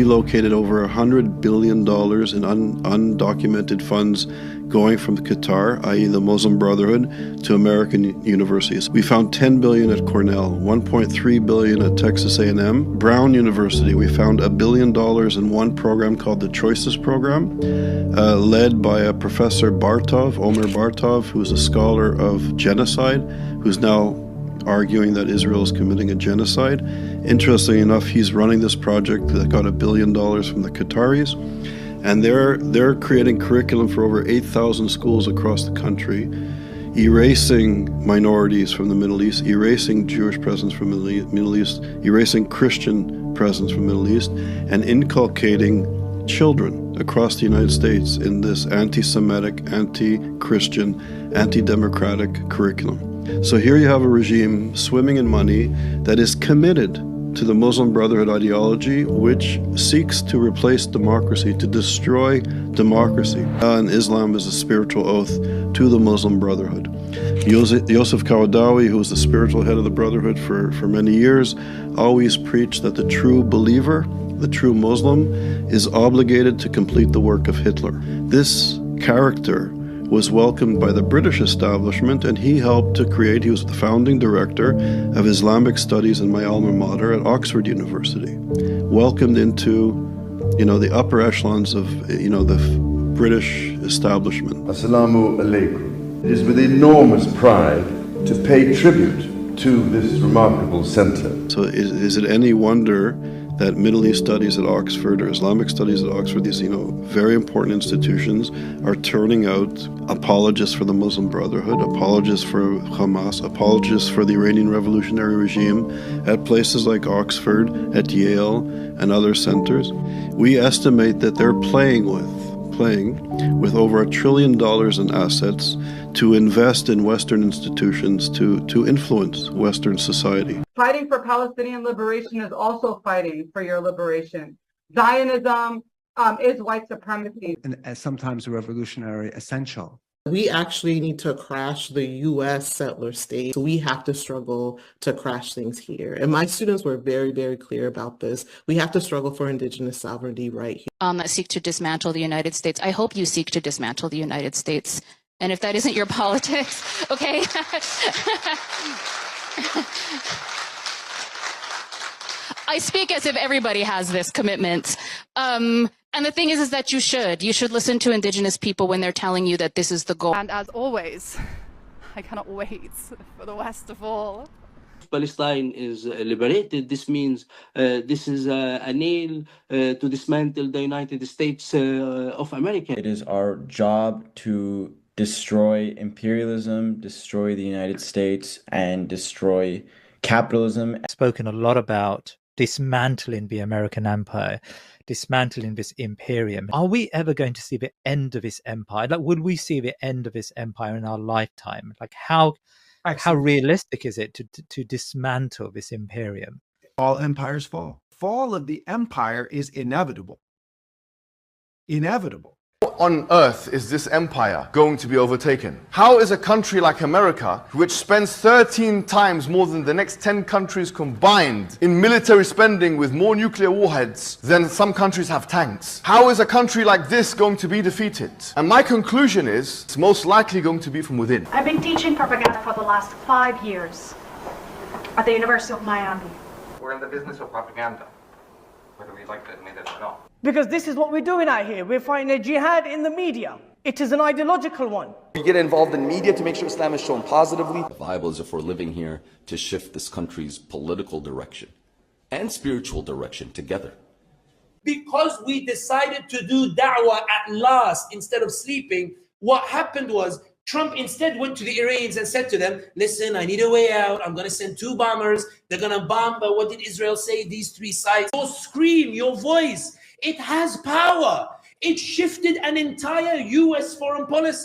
relocated over $100 billion in undocumented funds going from Qatar, i.e. the Muslim Brotherhood, to American universities. We found $10 billion at Cornell, $1.3 billion at Texas A&M. Brown University, we found $1 billion in one program called the Choices Program, led by a Professor Bartov, Omer Bartov, who's a scholar of genocide, who's now arguing that Israel is committing a genocide. Interestingly enough, he's running this project that got $1 billion from the Qataris. And they're creating curriculum for over 8,000 schools across the country, erasing minorities from the Middle East, erasing Jewish presence from the Middle East, erasing Christian presence from the Middle East, and inculcating children across the United States in this anti-Semitic, anti-Christian, anti-democratic curriculum. So here you have a regime swimming in money that is committed to the Muslim Brotherhood ideology, which seeks to replace democracy, to destroy democracy. And Islam is a spiritual oath to the Muslim Brotherhood. Yosef Qaradawi, who was the spiritual head of the Brotherhood for many years, always preached that the true believer, the true Muslim, is obligated to complete the work of Hitler. This character was welcomed by the British establishment, and he helped to create, he was the founding director of Islamic Studies in my alma mater at Oxford University, welcomed into, the upper echelons of, the British establishment. Assalamu alaikum. It is with enormous pride to pay tribute to this remarkable center. So is it any wonder that Middle East studies at Oxford or Islamic studies at Oxford, these very important institutions, are turning out apologists for the Muslim Brotherhood, apologists for Hamas, apologists for the Iranian revolutionary regime at places like Oxford, at Yale, and other centers. We estimate that they're playing with over $1 trillion in assets to invest in Western institutions to influence Western society. Fighting for Palestinian liberation is also fighting for your liberation. Zionism is white supremacy. And sometimes revolutionary essential. We actually need to crash the U.S. settler state. So we have to struggle to crash things here. And my students were very, very clear about this. We have to struggle for indigenous sovereignty right here. That seek to dismantle the United States. I hope you seek to dismantle the United States. And if that isn't your politics, okay? I speak as if everybody has this commitment. And the thing is that you should listen to indigenous people when they're telling you that this is the goal. And as always, I cannot wait for the West to fall. If Palestine is liberated, this means this is a nail to dismantle the United States of America. It is our job to destroy imperialism, destroy the United States, and destroy capitalism. Spoken a lot about dismantling the American empire, dismantling this imperium. Are we ever going to see the end of this empire? Like, would we see the end of this empire in our lifetime? Like, how realistic is it to dismantle this imperium? All empires fall. Fall of the empire is inevitable. Inevitable. How on earth is this empire going to be overtaken? How is a country like America, which spends 13 times more than the next 10 countries combined in military spending with more nuclear warheads than some countries have tanks, how is a country like this going to be defeated? And my conclusion is, it's most likely going to be from within. I've been teaching propaganda for the last 5 years at the University of Miami. We're in the business of propaganda, whether we like to admit it or not. Because this is what we're doing out here. We're fighting a jihad in the media. It is an ideological one. We get involved in media to make sure Islam is shown positively. Viable as if we're living here to shift this country's political direction and spiritual direction together. Because we decided to do da'wah at last instead of sleeping, what happened was Trump instead went to the Iranians and said to them, listen, I need a way out. I'm going to send 2 bombers. They're going to bomb, but what did Israel say? These 3 sites. Your scream, your voice, it has power. It shifted an entire U.S. foreign policy.